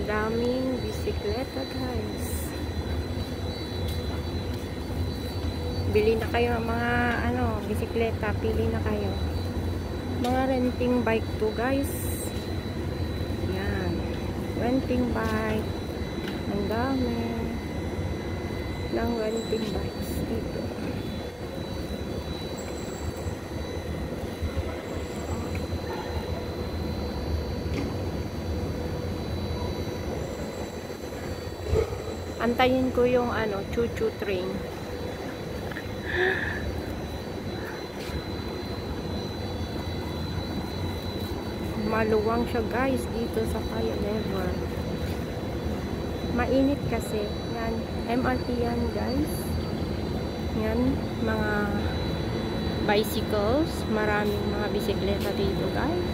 daming bisikleta guys. Bili na kayo ng mga bisikleta, pili na kayo. Mga renting bike to guys. Yan, renting bike. Ang dami ng renting bikes dito. Antayin ko yung choo-choo train. Maluwang siya guys dito sa Paya Level. Mainit kasi. Yan, MRT yan guys. Yan, mga bicycles. Maraming mga bisikleta dito guys.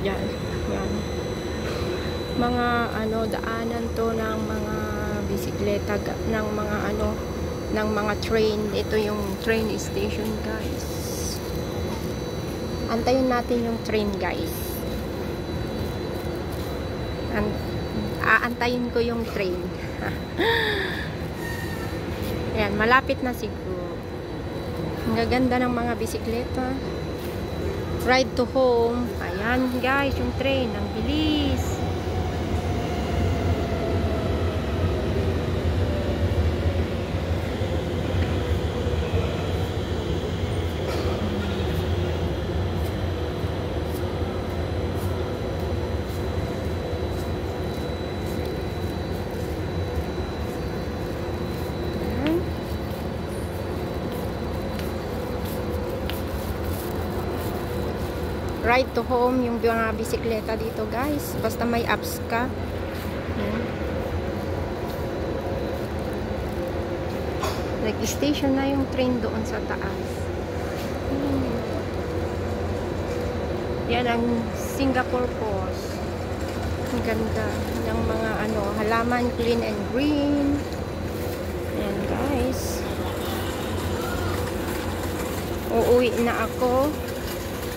Yan, yan. Mga daanan to ng mga bisikleta, ng mga train. Ito yung train station guys. Antayin natin yung train guys. Aantayin ko yung train. Ayan, malapit na siguro. Ang gaganda ng mga bisikleta. Ride to home. Ayan guys, yung train. Ang bilis. Ride to home yung mga bisikleta dito guys. Basta may apps ka. Nag-station na yung train doon sa taas. Yan ang Singapore Post. Ang ganda ng mga halaman, clean and green. Yan guys. Uuwi na ako.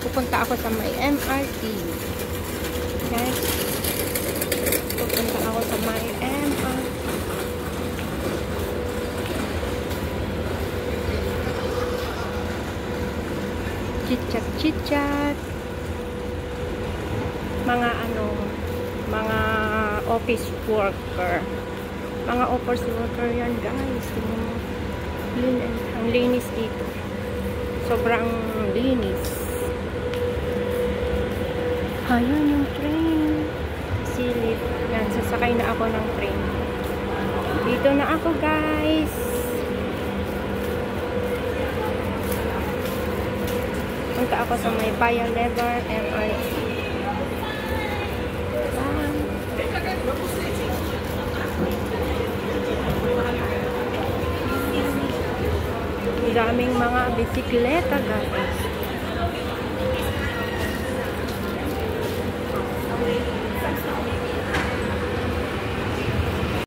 Pupunta ako sa may MRT. Guys. Pupunta ako sa may MRT. Chit-chat, chit-chat. Mga mga office worker. Mga office worker yan guys. Ang linis dito. Sobrang linis. Ayan yung train. Silip. Yan, sasakay na ako ng train. Dito na ako guys. Punta ako sa may Paya Level MRT. Daming mga bisikleta guys.